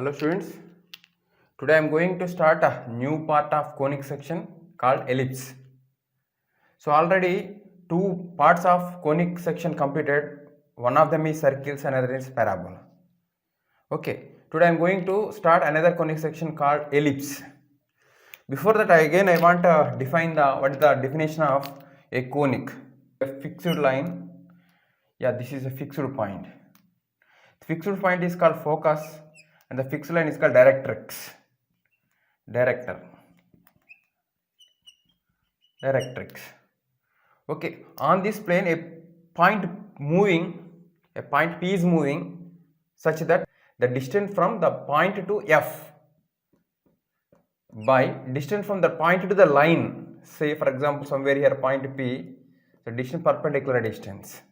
Hello students, today I am going to start a new part of conic section called ellipse. So already two parts of conic section completed, one of them is circles, another is parabola. Okay, today I am going to start another conic section called ellipse. Before that I want to define what is the definition of a conic. A fixed line, this is a fixed point. The fixed point is called focus and the fixed line is called directrix. Directrix. Okay, on this plane a point P is moving such that the distance from the point to F by distance from the point to the line, say for example somewhere here point P, the distance perpendicular distance.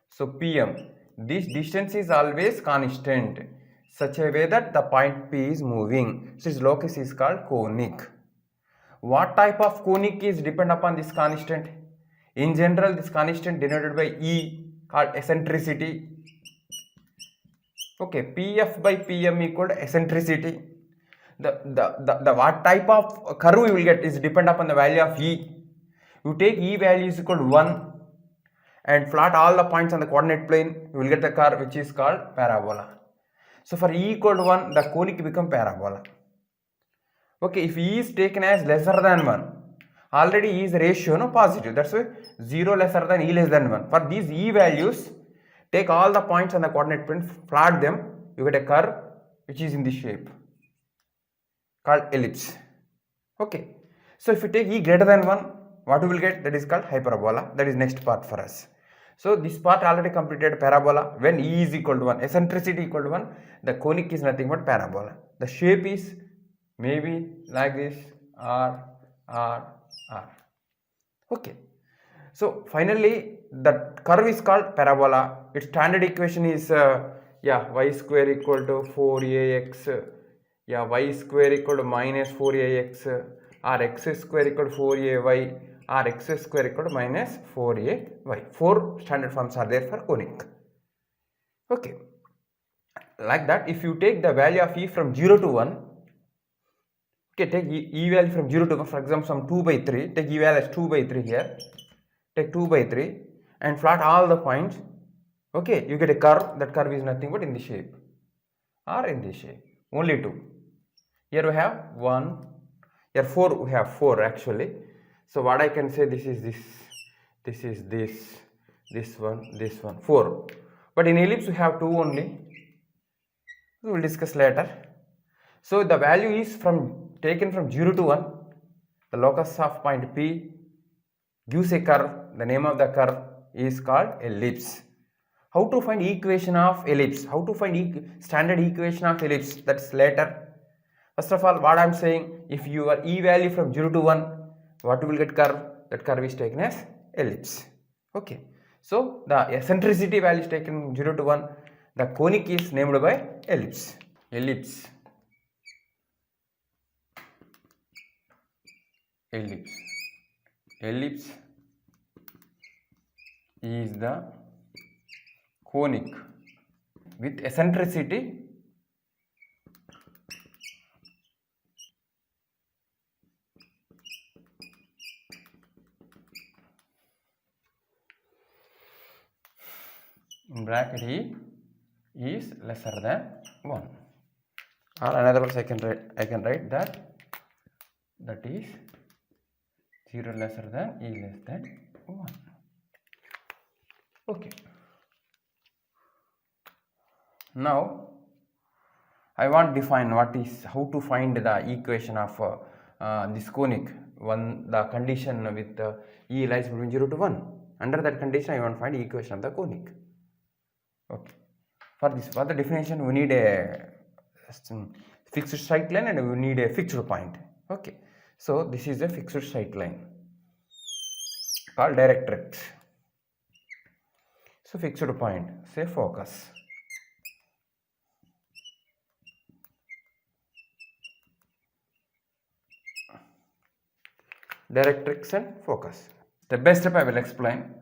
So PM, this distance is always constant such a way that the point P is moving. So its locus is called conic. What type of conic is depend upon this constant? In general, this constant denoted by E called eccentricity. Okay, PF by PM equal to eccentricity. The what type of curve you will get is depend upon the value of E. You take E value is equal to 1 and plot all the points on the coordinate plane, you will get the curve which is called parabola. So for E equal to 1, the conic become parabola. Okay, if E is taken as lesser than 1, already E is ratio positive, that's why 0 lesser than E less than 1. For these E values, take all the points on the coordinate plane, plot them, you get a curve which is in this shape called ellipse. Okay, so if you take E greater than 1, what we will get? That is called hyperbola. That is next part for us. So this part already completed parabola. When E is equal to 1, eccentricity equal to 1, the conic is nothing but parabola. The shape is maybe like this, R. Okay, so finally the curve is called parabola. Its standard equation is y square equal to 4ax, y square equal to minus 4ax, or x square equal to 4ay, or x square equal to minus 4ay. 4 standard forms are there for conic. Okay, like that if you take the value of E from 0 to 1, okay, take E value from 0 to 1, for example some 2 by 3, take E value as 2 by 3 here, take 2 by 3 and plot all the points. Okay, you get a curve. That curve is nothing but in this shape or in this shape, only 2. Here we have 1, here 4, we have 4 actually. So what I can say, this is this one, 4. But in ellipse we have 2 only. We will discuss later. So the value is taken from 0 to 1. The locus of point P gives a curve. The name of the curve is called ellipse. How to find equation of ellipse? How to find standard equation of ellipse? That's later. First of all, what I am saying, if your E value from 0 to 1, what you will get curve? That curve is taken as ellipse. Okay. So the eccentricity value is taken 0 to 1. The conic is named by ellipse. Ellipse is the conic with eccentricity in bracket E is lesser than 1, or another words I can write that is 0 lesser than E less than 1. Okay, now I want to define how to find the equation of this conic. The condition with E lies between 0 to 1. Under that condition I want to find the equation of the conic. Okay, for the definition we need a fixed straight line and we need a fixed point. Okay, so this is a fixed straight line called directrix. So fixed point, say focus. Directrix and focus. Step by step I will explain.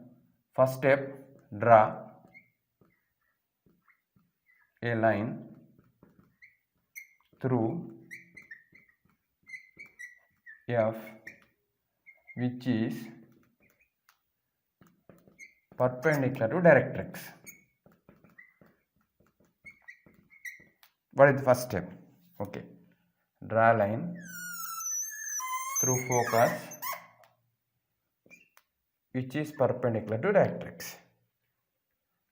First step, draw a line through F which is perpendicular to directrix. What is the first step? Okay, draw a line through focus which is perpendicular to directrix.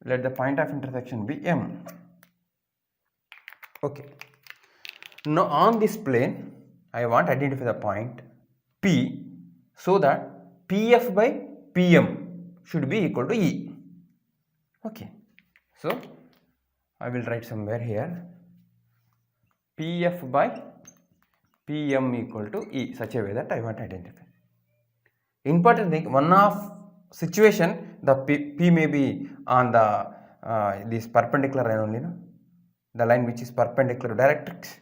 Let the point of intersection be M. Okay. Now on this plane, I want to identify the point P so that PF by PM should be equal to E. Okay. So I will write somewhere here PF by PM equal to E, such a way that I want to identify. Important thing, one of situation the P may be on the this perpendicular line only, no? The line which is perpendicular to directrix,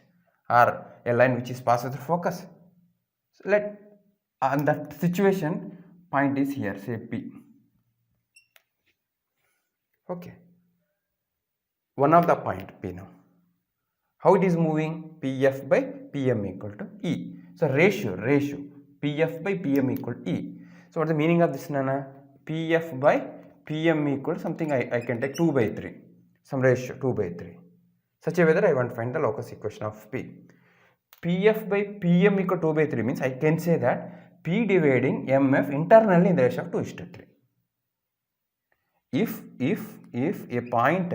or a line which is passes through focus. So let on that situation point is here, say P. Okay, one of the point P now. How it is moving? PF by PM equal to E. So ratio PF by PM equal to E. So what is the meaning of this, Nana? PF by PM equal something I can take 2 by 3, some ratio 2 by 3. Such a way that I want to find the locus equation of P. PF by PM equal 2 by 3 means I can say that P dividing MF internally in the ratio of 2:3. If a point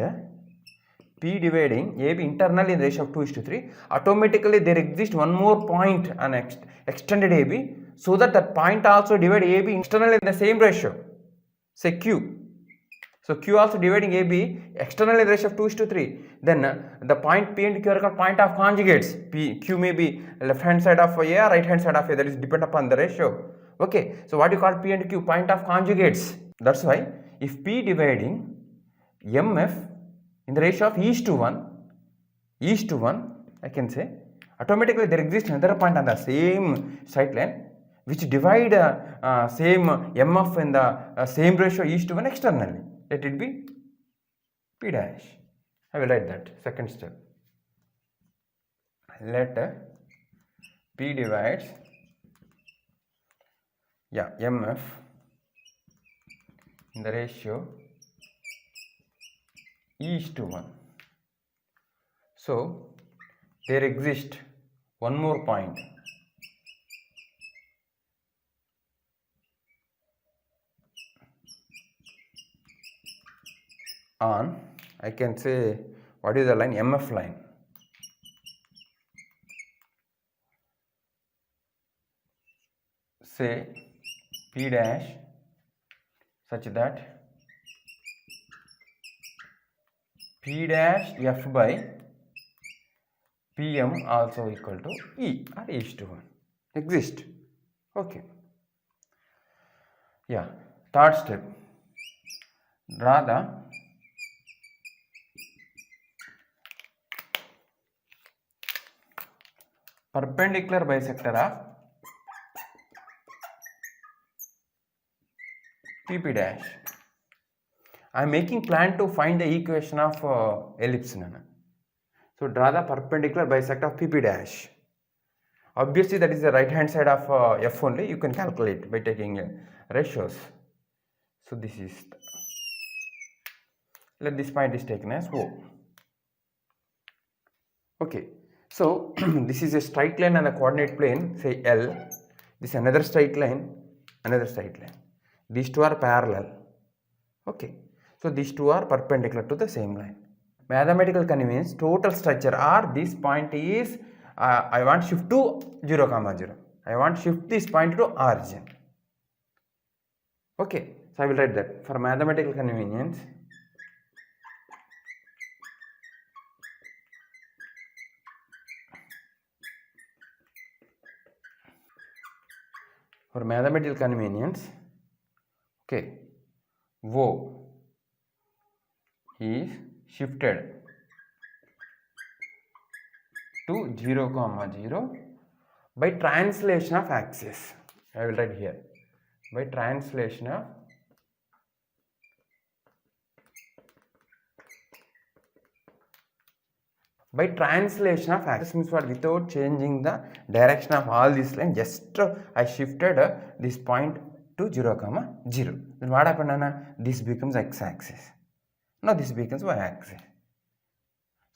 P dividing AB internally in the ratio of 2:3, automatically there exists one more point on extended AB, so that that point also divide AB externally in the same ratio, say Q. So Q also dividing AB externally in the ratio of 2:3. Then the point P and Q are called point of conjugates. Q may be left hand side of A or right hand side of A, that is depend upon the ratio. Okay, so what you call P and Q? Point of conjugates. That's why if P dividing MF in the ratio of E:1, I can say automatically there exists another point on the same straight line which divide same MF in the same ratio E:1 externally. Let it be P dash. I will write that second step. Let P divides MF in the ratio E:1. So there exists one more point on, I can say, what is the line? MF line. Say P dash such that P dash F by PM also equal to E or E:1 exist. Okay. Yeah. Third step. Draw the perpendicular bisector of PP dash. I am making plan to find the equation of ellipse. So draw the perpendicular bisector of PP dash. Obviously that is the right hand side of F only. You can calculate by taking ratios. So this is let this point is taken as O. Okay, so this is a straight line on a coordinate plane, say L. This is another straight line, These two are parallel. Okay, so these two are perpendicular to the same line. Mathematical convenience, total structure, or this point is I want shift to 0, 0. I want shift this point to origin. Okay, so I will write that for mathematical convenience. For mathematical convenience, okay, O is shifted to 0, 0 by translation of axis. I will write here by translation of by translation of axis. Means what? Without changing the direction of all these lines, just I shifted this point to 0, 0. Then what happened, Nana? This becomes x-axis. Now this becomes y-axis.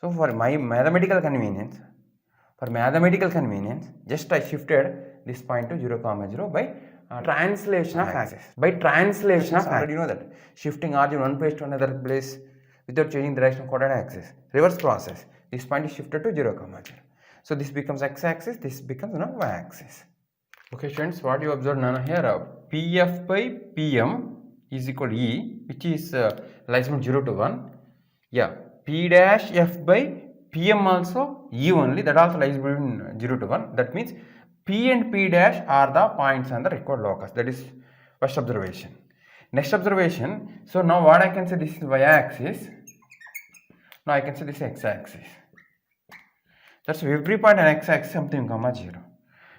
So for my mathematical convenience, just I shifted this point to 0, 0 by translation of axis. By translation of axis, you know that shifting origin one place to another place without changing the direction of coordinate axis. Reverse process. This point is shifted to 0, 0. So this becomes x-axis. This becomes y-axis. Okay, students, what you observe now here? PF by PM is equal to E, which is lies from 0 to 1. Yeah, P dash F by PM also E only, that also lies between 0 to 1. That means P and P dash are the points on the required locus. That is first observation. Next observation, so now what I can say, this is y-axis. Now I can say this is x-axis. That's why every point on x-axis something 0.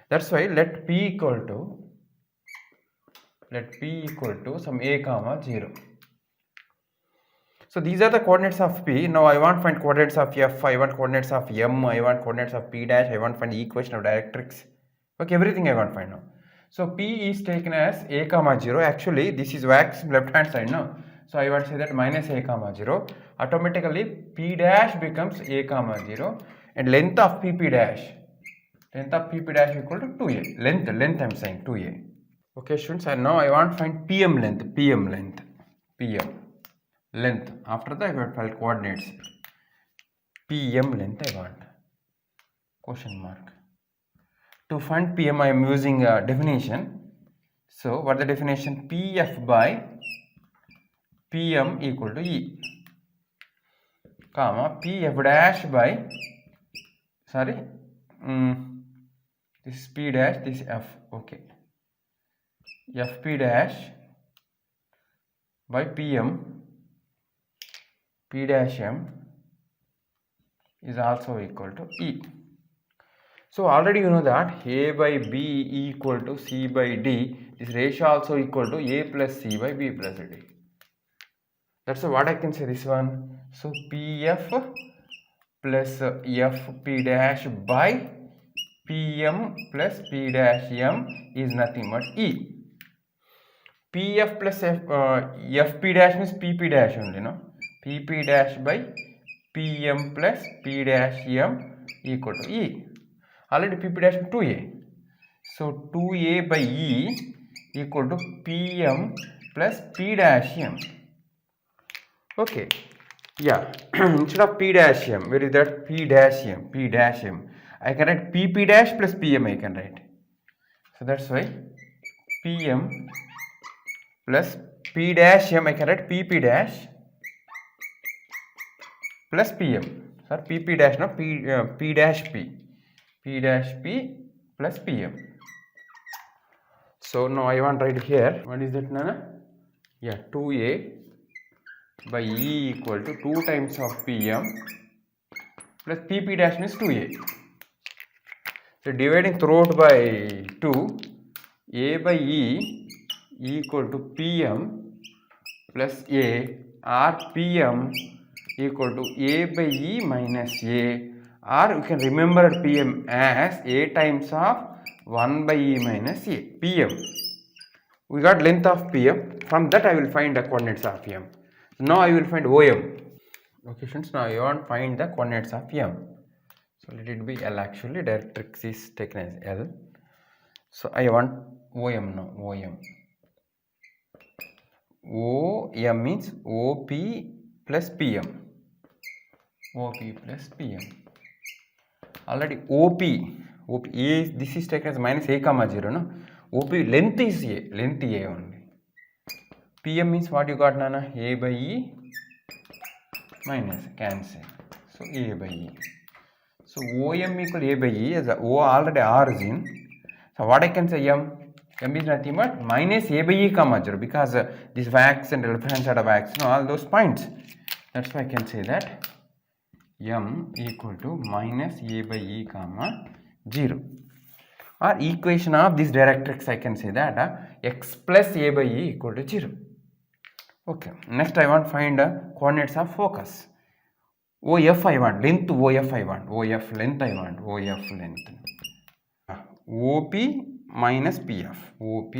That's why let P equal to some a comma 0. So these are the coordinates of P. Now I want to find coordinates of F, I want coordinates of M, I want coordinates of P dash, I want to find the equation of directrix. Okay, everything I want to find now. So P is taken as a comma 0. Actually this is y-axis left hand side now. So I want to say that minus a comma 0. Automatically P dash becomes a comma 0 and length of PP dash equal to 2a. Length I'm saying 2a. Okay students, and now I want to find PM length. After that I will find coordinates. PM length I want. Question mark. To find PM I am using a definition. So what the definition? PF by PM equal to E, comma PF dash by this is P dash, this is F. Okay, FP dash by PM P dash M is also equal to E. So already you know that A by B equal to C by D. This ratio also equal to A plus C by B plus D. That's what I can say this one. So PF plus FP dash by PM plus P dash M is nothing but E. PF plus FP dash means PP dash only, no? PP dash by PM plus P dash M equal to E. Already PP dash is 2A. So 2A by E equal to PM plus P dash M. Okay, yeah. Instead of P dash M, where is that? P dash M. I can write PP dash plus PM I can write. So that's why PM plus P dash M I can write PP dash plus PM. Sorry, PP dash, no, P dash P. P dash P plus PM. So now I want to write here. What is that, Nana? Yeah, 2A by E equal to 2 times of PM plus PP dash means 2A. So dividing throughout by 2, A by E equal to PM plus A, or PM equal to A by E minus A, or you can remember PM as A times of 1 by E minus A. PM. We got length of PM. From that I will find the coordinates of M. Now I will find OM. Okay students, now I want to find the coordinates of M. So let it be L actually, directrix is taken as L. So I want OM now, OM. OM means OP plus PM. OP plus PM. Already OP, A, this is taken as minus A comma 0, no? OP length is A, length A only. PM means what you got, Nana? A by E minus, cancel. So A by E. So OM equal A by E, as O already R is in. So what I can say, M is nothing but minus A by E comma 0, because this wax and left hand side of wax, no, all those points. That's why I can say that M equal to minus A by E comma 0. Or equation of this directrix, I can say that x plus A by E equal to 0. Okay, next I want to find coordinates of focus. OF I want, length OF I want, OF length I want, OF length. OP minus PF, OP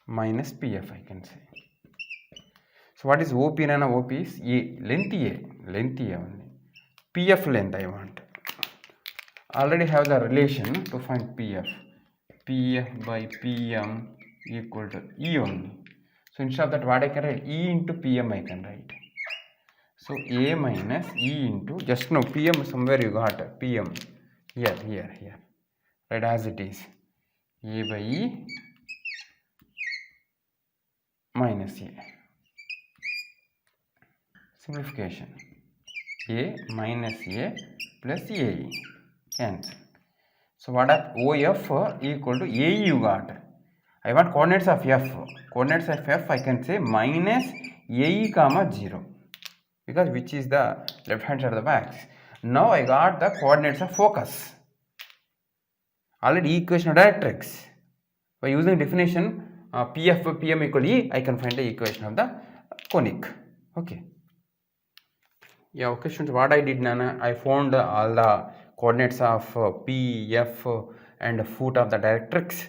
minus PF I can say. So what is OP and OP is A, length A only. PF length I want. Already have the relation to find PF. PF by PM equal to E only. So instead of that, what I can write? E into PM I can write. So A minus E into, just now PM somewhere you got PM. Here. Right, as it is. A by E minus A. Simplification. A minus A plus AE. Cancel. So what are OF equal to AE you got. I want coordinates of F. Coordinates of F I can say minus AE comma 0. Because which is the left hand side of the axis. Now I got the coordinates of focus. Already equation of directrix. By using definition PF by PM equal to E, I can find the equation of the conic. Okay. Yeah, okay students, what I did now, I found all the coordinates of P, F and foot of the directrix.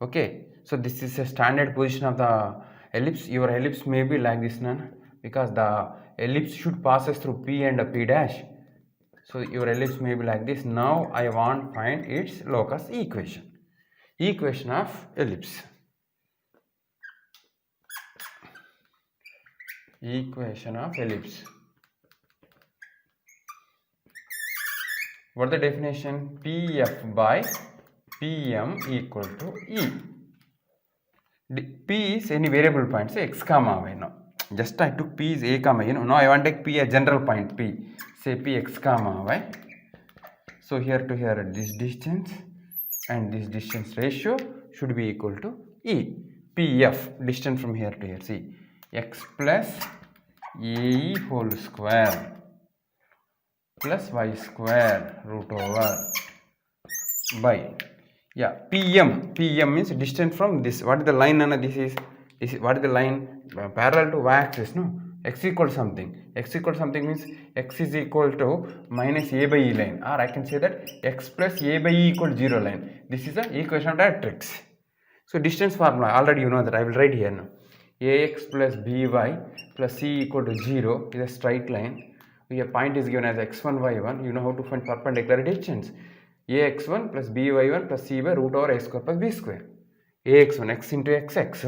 Okay, so this is a standard position of the ellipse. Your ellipse may be like this now, because the ellipse should passes through P and P dash. So your ellipse may be like this. Now I want find its locus equation. Equation of ellipse. Equation of ellipse. What is the definition? PF by PM equal to E. P is any variable point, say x comma y. Now, just I took P is A comma, now I want to take P a general point P, say P x comma y. So here to here this distance and this distance ratio should be equal to E. PF, distance from here to here, see, x plus AE whole square plus y square root over by, yeah, PM means distance from this. What is the line? This is what is the line? Parallel to y axis, no? X equal something. X equal something means x is equal to minus A by E line, or I can say that x plus A by E equal 0 line. This is the equation of directrix. So distance formula already you know that. I will write here now. Ax plus by plus c equal to 0 is a straight line. A point is given as x1 y1. You know how to find perpendicular distance. Ax1 plus by1 plus c by root over a square plus b square. Ax1 x into xx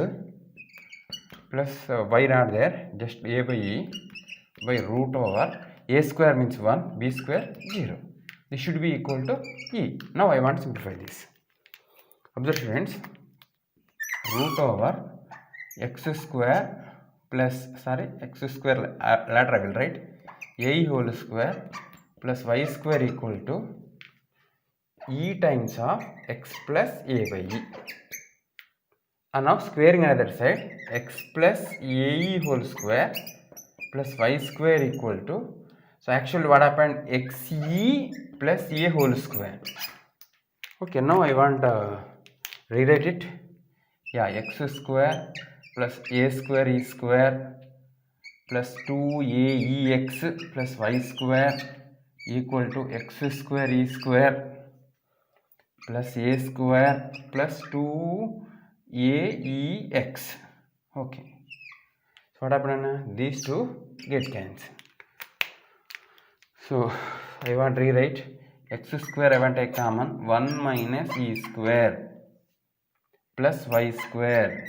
plus y not there, just a by e by root over a square means 1, b square 0. This should be equal to e. Now I want to simplify this. Observe students, root over x square plus, x square later I will write, a whole square plus y square equal to e times of x plus a by e. And now squaring another side, x plus ae whole square plus y square equal to, so actually what happened, xe plus a whole square. Okay, now I want rewrite it. Yeah, x square plus a square e square plus 2aex plus y square equal to x square e square plus a square plus 2aex. Okay, so what happened? These two get cancelled. So I want to rewrite x square, I want to take common, 1 minus e square plus y square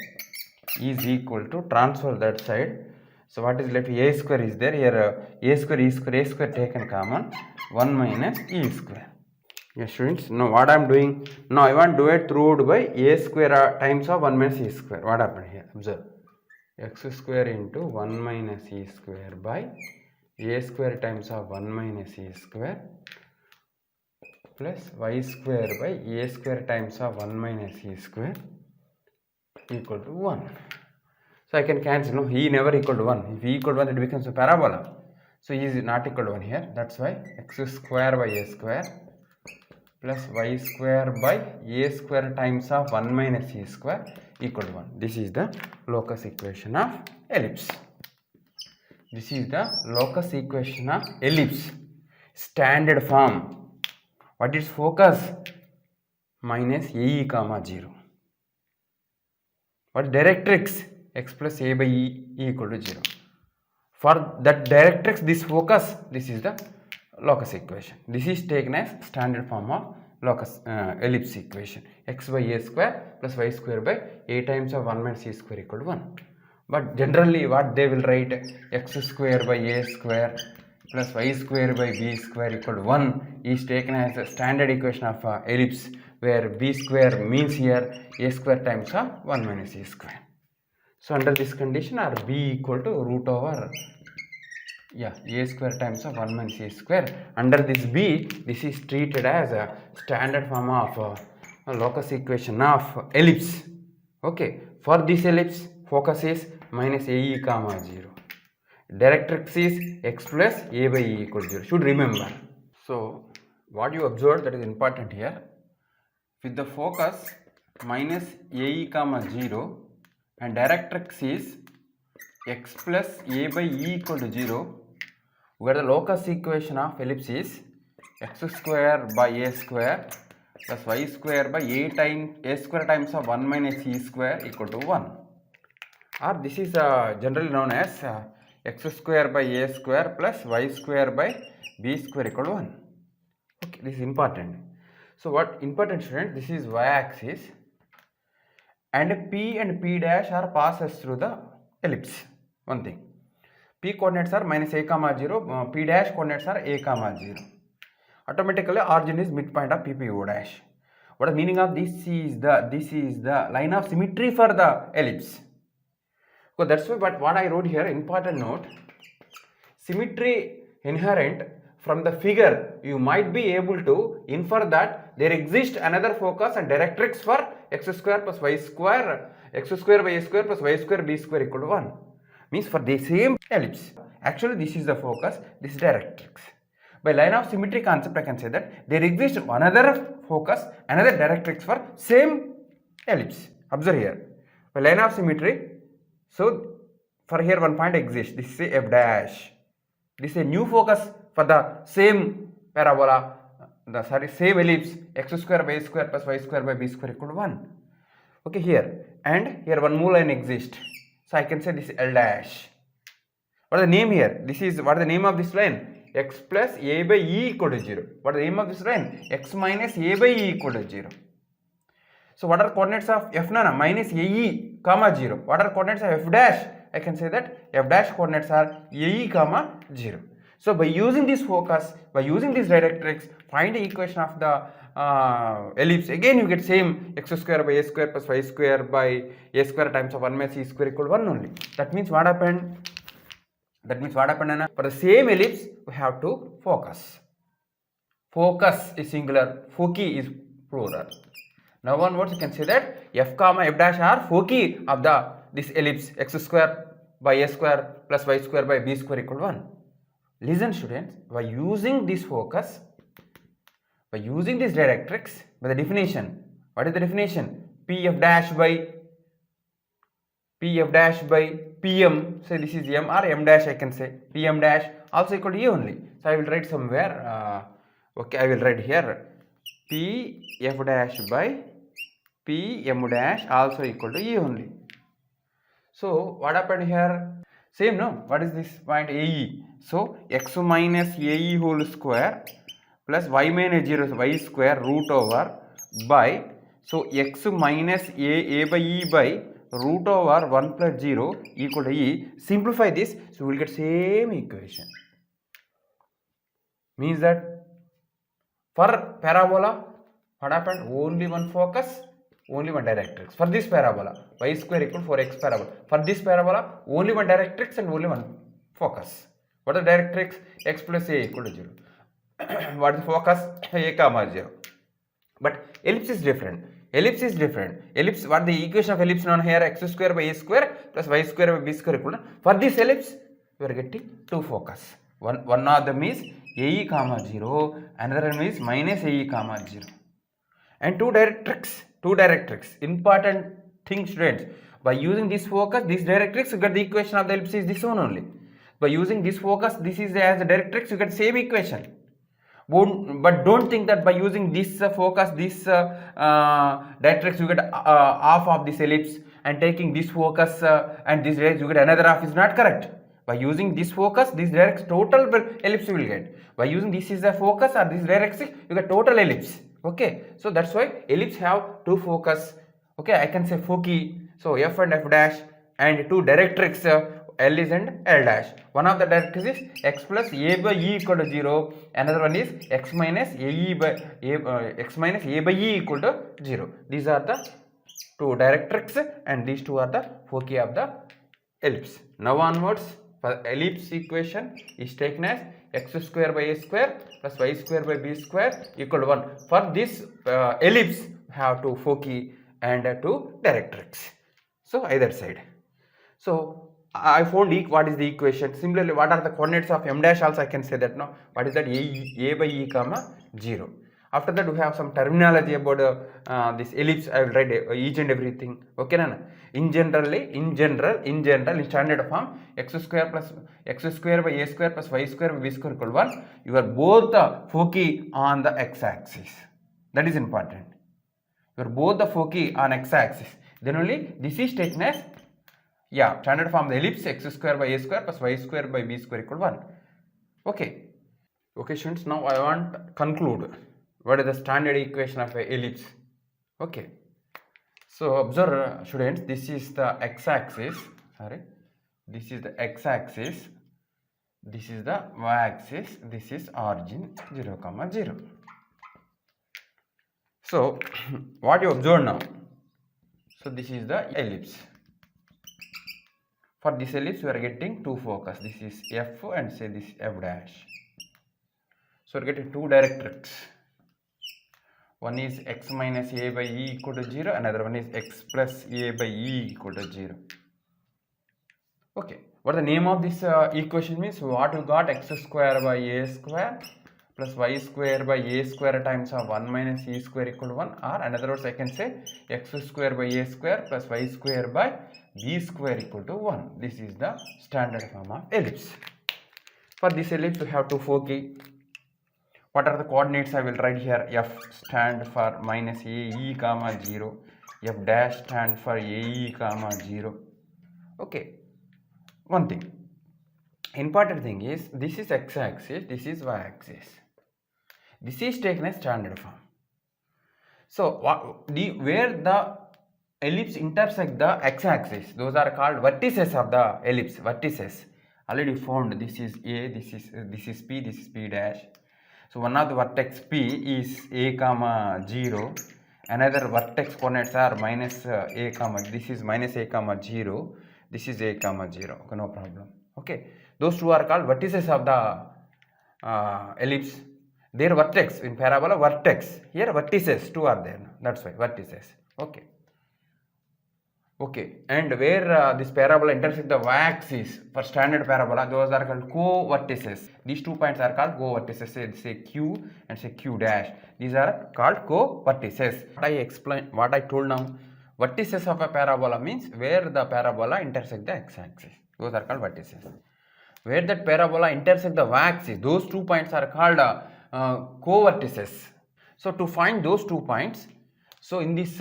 is equal to, transfer that side. So what is left? A square is there. Here a square, e square, a square taken common, 1 minus e square. Yes students, now what I am doing? Now I want to do it throughout by a square times of 1 minus e square. What happened here? Observe. X square into 1 minus e square by a square times of 1 minus e square plus y square by a square times of 1 minus e square equal to 1. So I can cancel. No, e never equal to 1. If e equal to 1, it becomes a parabola. So e is not equal to 1 here. That's why x square by a square plus y square by a square times of 1 minus e square equal to 1. This is the locus equation of ellipse. This is the locus equation of ellipse. Standard form. What is focus? Minus AE comma 0. What directrix? X plus A by E equal to 0. For that directrix, this focus, this is the locus equation. This is taken as standard form of locus ellipse equation. X by A square plus Y square by A times of 1 minus A square equal to 1. But generally what they will write, x square by A square plus Y square by B square equal to 1 is taken as a standard equation of ellipse, where B square means here A square times of 1 minus A square. So under this condition, our B equal to root over A square times of 1 minus A square. Under this B, this is treated as a standard form of a locus equation of ellipse. Okay, for this ellipse, focus is minus AE comma 0. Directrix is x plus A by E equal to 0. Should remember. So what you observed, that is important here. With the focus minus AE comma 0 and directrix is x plus A by E equal to 0, where the locus equation of ellipse is x square by A square plus Y square by A square times of 1 minus E square equal to 1. Or this is generally known as x square by A square plus Y square by B square equal to 1. Okay, this is important. So what important, student, this is y-axis and P dash are passes through the ellipse. One thing, P coordinates are minus A comma 0, P dash coordinates are A comma 0. Automatically origin is midpoint of PPO dash. What is the meaning of this? This is the line of symmetry for the ellipse. So that's why what I wrote here, important note, symmetry inherent from the figure, you might be able to infer that there exists another focus and directrix for x square plus y square, x square by A square plus Y square B square equal to 1. Means for the same ellipse. Actually this is the focus, this is directrix. By line of symmetry concept, I can say that there exists another focus, another directrix for same ellipse. Observe here. By line of symmetry, so for here one point exists, this is a f dash. This is a new focus for the same parabola, same ellipse, x square by A square plus Y square by B square equal to 1. Okay, here. And here one more line exists. So I can say this is L dash. What is the name here? This is, what is the name of this line? X plus A by E equal to 0. What is the name of this line? X minus A by E equal to 0. So what are coordinates of f nana? Minus AE comma 0. What are coordinates of f dash? I can say that f dash coordinates are AE comma 0. So by using this focus, by using this directrix, find the equation of the ellipse. Again you get same x square by A square plus Y square by A square times of 1 minus E square equal to 1 only. That means what happened? Nana? For the same ellipse, we have to focus. Focus is singular, foci is plural. Now onwards you can say that f comma f dash are foci of this ellipse x square by A square plus Y square by B square equal to 1. Listen students, by using this focus, by using this directrix, by the definition, what is the definition? Pf dash by Pm, so this is M or M dash, I can say, Pm dash also equal to E only. So I will write somewhere, okay, I will write here, Pf dash by Pm dash also equal to E only. So what happened here? Same, no? What is this point AE? So x minus AE whole square plus y minus 0 y square root over by, so x minus A by E by root over 1 plus 0 equal to E. Simplify this, so we will get same equation. Means that for parabola, what happened? Only one focus, only one directrix. For this parabola, y square equal to 4x parabola. For this parabola, only one directrix and only one focus. What is the directrix? X plus A equal to 0. What is the focus? A comma 0. But ellipse is different. Ellipse, what the equation of ellipse known here? X square by A square plus Y square by B square equal to. For this ellipse, we are getting two focus. One of them is AE comma 0, another one is minus AE comma 0. And two directrix. Important thing, students. By using this focus, this directrix, you get the equation of the ellipse is this one only. By using this focus, this is as a directrix, you get same equation. But don't think that by using this focus, this directrix, you get half of this ellipse, and taking this focus and this directrix, you get another half, is not correct. By using this focus, this directrix, total ellipse you will get. By using this is a focus or this directrix, you get total ellipse. Okay, so that's why ellipse have two focus. Okay, I can say foci, so f and f dash, and two directrix, L is and L dash. One of the directrix is x plus a by e equal to 0. Another one is x minus a by e equal to 0. These are the two directrix, and these two are the foci of the ellipse. Now onwards, for ellipse equation is taken as x square by a square plus y square by b square equal to 1. For this ellipse, have two foci and two directrix. So either side. So I found what is the equation. Similarly, what are the coordinates of m dash also I can say that. No, what is that? A by e comma 0. After that, we have some terminology about this ellipse. I will write each and everything. Okay, Nana? In general, in standard form, x square by a square plus y square by b square equal to 1. You are both the foci on the x-axis. That is important. You are both the foci on x-axis. Then only this is taken as standard form the ellipse x square by a square plus y square by b square equal to 1. Okay. Okay, students, now I want to conclude what is the standard equation of a ellipse. Okay. So observe, students, this is the x-axis. This is the x-axis. This is the y-axis. This is origin 0, 0. So what you observe now? So this is the ellipse. For this ellipse, we are getting two focus. This is f and say this f dash. So we are getting two directrix. One is x minus a by e equal to 0. Another one is x plus a by e equal to 0. Okay. What the name of this equation means? What you got? X square by a square plus y square by a square times of 1 minus e square equal to 1. Or another words, I can say x square by a square plus y square by b square equal to 1. This is the standard form of ellipse. For this ellipse, we have two foci. What are the coordinates? I will write here. F stand for minus a e comma 0. F dash stand for a e comma 0. Okay. One thing. Important thing is this is x-axis, this is y-axis. This is taken as standard form. So where the ellipse intersect the x-axis, those are called vertices of the ellipse. Vertices. Already found. This is a, this is p, this is p dash. So one of the vertex p is a comma 0. Another vertex coordinates are minus a comma. This is minus a comma 0. This is a comma 0. Okay, no problem. Okay. Those two are called vertices of the ellipse. Their vertex in parabola vertex. Here vertices two are there. That's why vertices. Okay. Okay. And where this parabola intersects the y-axis for standard parabola, those are called co-vertices. These 2 points are called co-vertices. Say q and say q dash. These are called co-vertices. What I told now. Vertices of a parabola means where the parabola intersects the x-axis. Those are called vertices. Where that parabola intersects the y-axis, those 2 points are called co-vertices. So to find those 2 points, so in this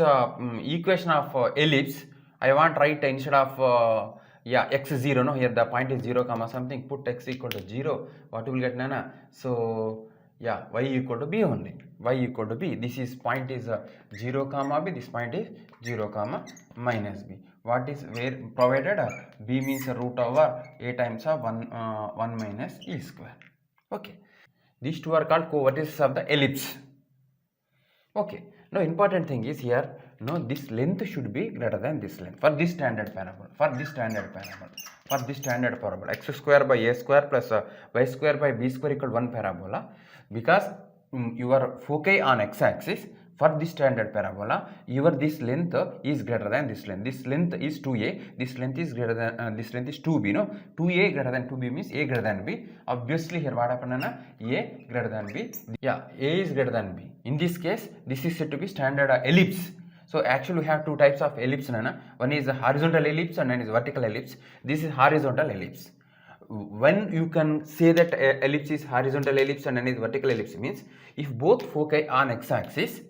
equation of ellipse, I want write instead of x0, no, here the point is 0 comma something, put x equal to 0. What will get, Nana? So y equal to b only. Y equal to b. This is point is 0 comma b. This point is 0 comma minus b. What is where provided b means root over a times of 1 minus e square. Okay. These two are called co-vertices of the ellipse. Okay. Now important thing is here. No, this length should be greater than this length for this standard parabola. X square by a square plus y square by b square equal to 1 parabola. Because your foci on x-axis, for this standard parabola, this length is greater than this length. This length is 2a. This length is greater than this length is 2b. No, 2a greater than 2b means a greater than b. Obviously here what happened? A greater than b. A is greater than b. In this case, this is said to be standard ellipse. So actually we have two types of ellipse. One is a horizontal ellipse and one is vertical ellipse. This is horizontal ellipse. when you can say that ellipse is horizontal ellipse and is vertical ellipse means if both foci are on x-axis,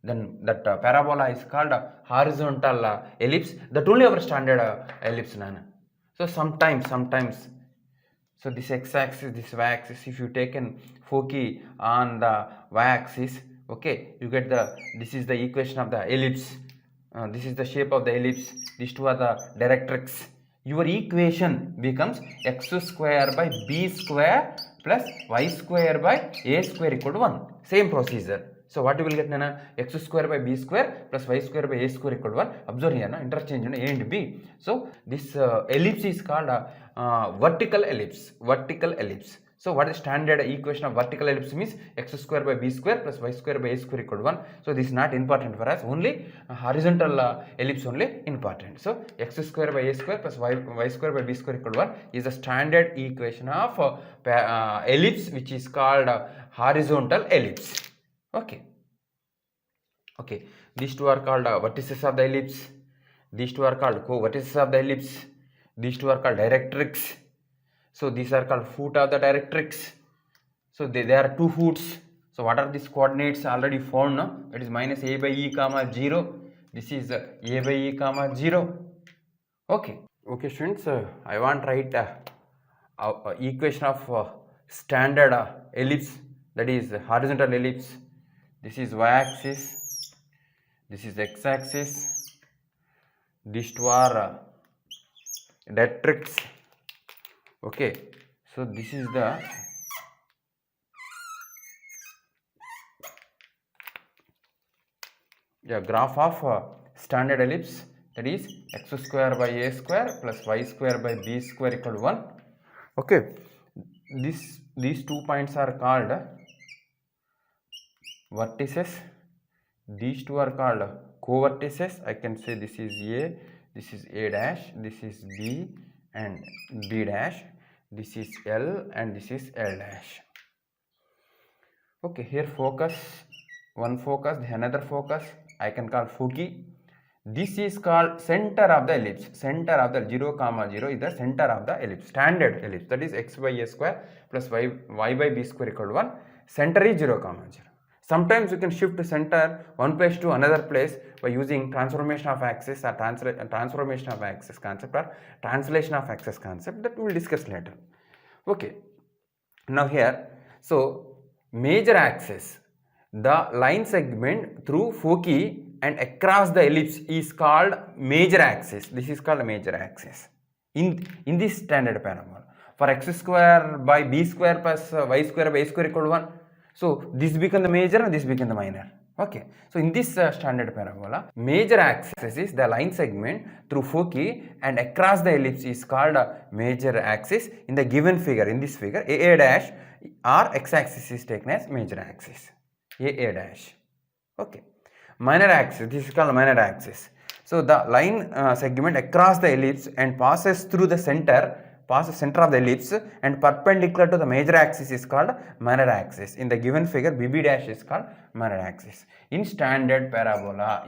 then that parabola is called horizontal ellipse. That only our standard ellipse, nana. So sometimes, so this x-axis, this y-axis, if you taken foci on the y-axis, okay, you get this is the equation of the ellipse. This is the shape of the ellipse. These two are the directrix. Your equation becomes x square by b square plus y square by a square equal to 1. Same procedure. So what you will get, nana? X square by b square plus y square by a square equal to 1. Observe here, na? Interchange a and b. So this ellipse is called vertical ellipse. Vertical ellipse. So what is standard equation of vertical ellipse means x square by b square plus y square by a square equal to 1. So this is not important for us, only horizontal ellipse only important. So x square by a square plus y square by b square equal to 1 is the standard equation of ellipse, which is called horizontal ellipse. Okay. These two are called vertices of the ellipse. These two are called co-vertices of the ellipse. These two are called directrix. So these are called foot of the directrix. So there are two foots. So what are these coordinates already found? No? It is minus a by e comma 0. This is a by e comma 0. Okay students, I want to write equation of standard ellipse, that is horizontal ellipse. This is y-axis, this is x-axis, these two are directrix. Okay, so this is the graph of standard ellipse, that is x square by a square plus y square by b square equal to 1. Okay, these 2 points are called vertices. These two are called co-vertices. I can say this is a, this is a dash, this is b and b dash, this is L and this is L dash. Okay, here focus, one focus, another focus, I can call foci. This is called center of the ellipse. Center of the 0 comma 0 is the center of the ellipse, standard ellipse, that is x by a square plus y by b square equal to 1. Center is 0 comma 0. Sometimes you can shift center one place to another place by using transformation of axis or transformation of axis concept or translation of axis concept, that we will discuss later. Okay, now here, so major axis, the line segment through foci and across the ellipse is called major axis. This is called major axis in this standard parabola. For x square by b square plus y square by a square equal to 1. So this becomes the major and this becomes the minor. Okay, so in this standard parabola, major axis is the line segment through foci and across the ellipse is called major axis. In the given figure, in this figure, a dash or x-axis is taken as major axis, a dash. Okay, minor axis, this is called minor axis. So the line segment across the ellipse and passes through the center of the ellipse and perpendicular to the major axis is called minor axis. In the given figure, BB dash is called minor axis. In standard parabola,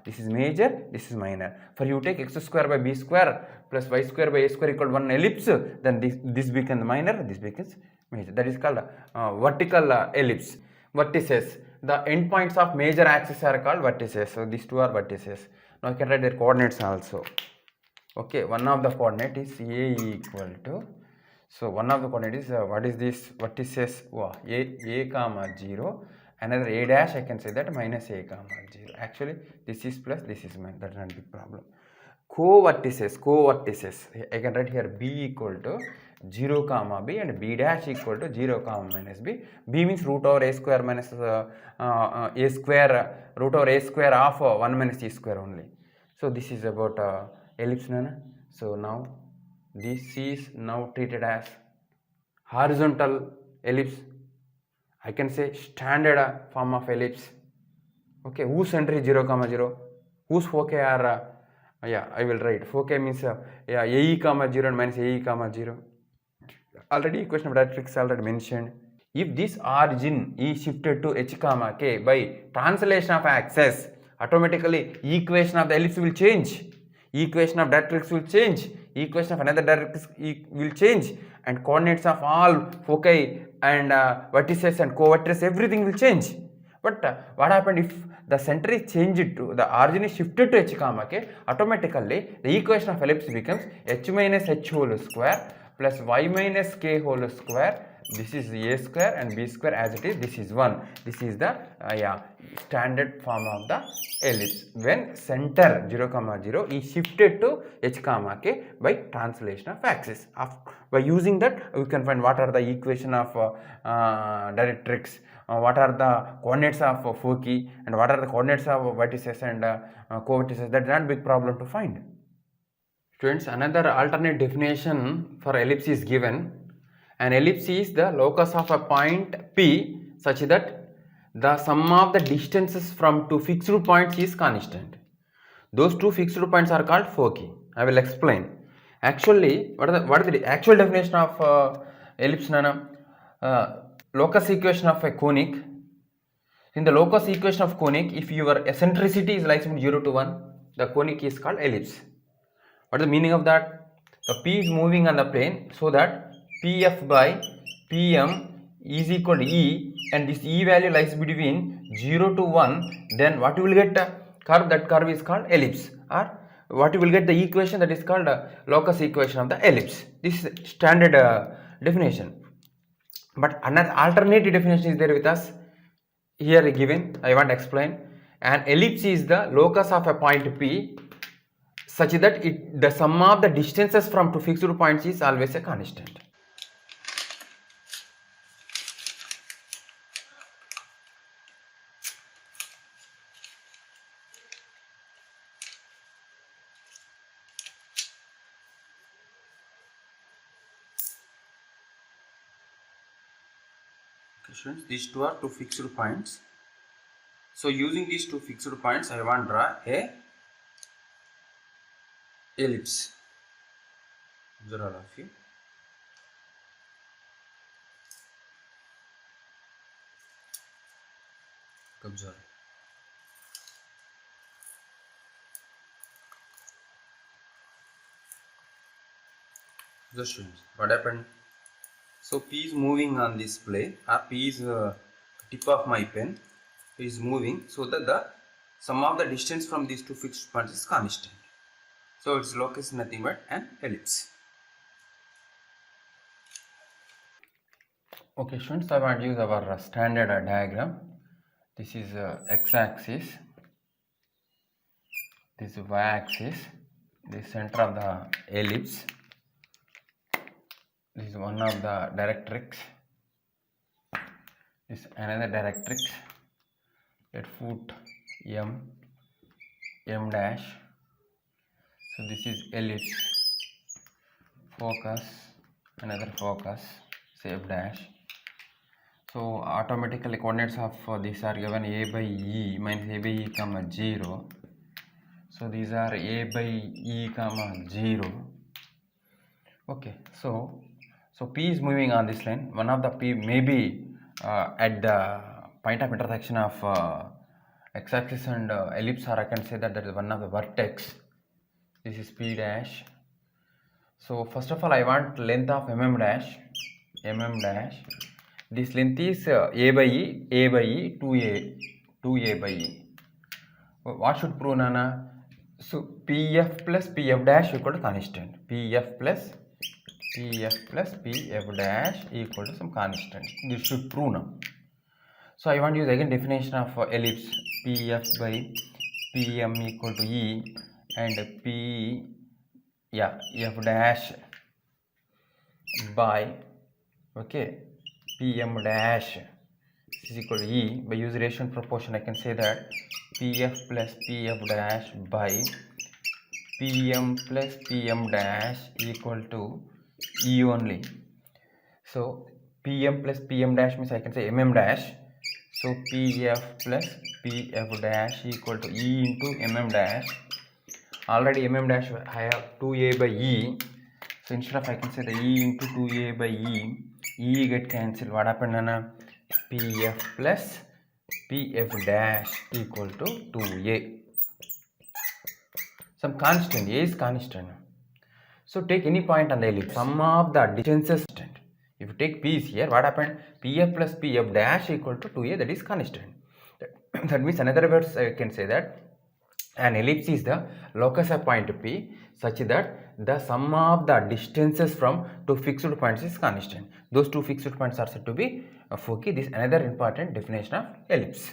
this is major, this is minor. For you take x square by b square plus y square by a square equal to 1 ellipse, then this becomes minor, this becomes major. That is called vertical ellipse. Vertices, the endpoints of major axis are called vertices. So these two are vertices. Now I can write their coordinates also. Okay, one of the coordinate is a equal to, so one of the coordinate is what is this vertices, a comma 0, another a dash, I can say that minus a comma 0. Actually this is plus, this is minus, that's not a big problem. Co-vertices, I can write here b equal to 0 comma b and b dash equal to 0 comma minus b. B means root over a square minus a square, root over a square of 1 minus e square only. So this is about ellipse, nana. So now this is now treated as horizontal ellipse. I can say standard form of ellipse. Okay, whose center is 0 comma 0, whose foci are I will write foci means ae comma 0 and minus ae comma 0. Already equation of directrix already mentioned. If this origin is shifted to h comma k by translation of axis, automatically equation of the ellipse will change. Equation of directrix will change. equation of another directrix will change, and coordinates of all foci and vertices and co-vertices, everything will change. But what happened if the center is changed to, the origin is shifted to h comma k, automatically the equation of ellipse becomes h minus h whole square plus y minus k whole square. This is a square and b square as it is. This is 1. This is the standard form of the ellipse when center 0 comma 0 is shifted to h comma k by translation of axis. By using that, we can find what are the equation of directrix, what are the coordinates of foci, and what are the coordinates of vertices and co-vertices. That's not big problem to find. Students, another alternate definition for ellipse is given. An ellipse is the locus of a point P such that the sum of the distances from two fixed points is constant. Those two fixed points are called foci. I will explain. Actually, what is the actual definition of ellipse, Nana? Locus equation of a conic. In the locus equation of conic, if your eccentricity is like from 0 to 1, the conic is called ellipse. What is the meaning of that? The P is moving on the plane, so that PF by PM is equal to E, and this E value lies between 0 to 1. Then what you will get a curve, that curve is called ellipse, or what you will get the equation that is called locus equation of the ellipse. This is standard definition. But another alternative definition is there with us here given. I want to explain. An ellipse is the locus of a point P such that the sum of the distances from two fixed points is always a constant. Students, these two are two fixed points. So using these two fixed points, I want to draw a ellipse. Observe all of you. Observe. The students, what happened? So P is moving on this plane, or P is tip of my pen is moving, so that the sum of the distance from these two fixed points is constant. So its locus is nothing but an ellipse. Okay students, I want to use our standard diagram. This is x-axis, this is y-axis, this is center of the ellipse. This is one of the directrix. This is another directrix. Let foot M dash. So this is ellipse. Focus, another focus, say F dash. So automatically coordinates of these are given a by e minus a by e comma 0. So these are a by e comma 0. Okay, so P is moving on this line. One of the P may be at the point of intersection of x-axis and ellipse, or I can say that is one of the vertex. This is P dash. So first of all, I want length of dash. This length is a by e, 2a by e. What should prove, Nana? So PF plus PF dash equal to constant. PF plus PF dash equal to some constant. This should prove now. So I want to use again definition of ellipse. PF by PM equal to E, and F dash by PM dash is equal to E. By use ratio and proportion, I can say that PF plus PF dash by PM plus PM dash equal to E only. So PM plus PM dash means I can say dash. So PF plus PF dash equal to E into dash. Already dash I have 2a by E. So instead of I can say the E into 2a by E get cancelled. What happened, Nana? PF plus PF dash equal to 2a. Some constant, A is constant. So take any point on the ellipse. Sum of the distances constant. If you take P is here, what happened? PF plus PF dash equal to 2A, that is constant. That means another words I can say that an ellipse is the locus of point P such that the sum of the distances from two fixed points is constant. Those two fixed points are said to be foci. This is another important definition of ellipse.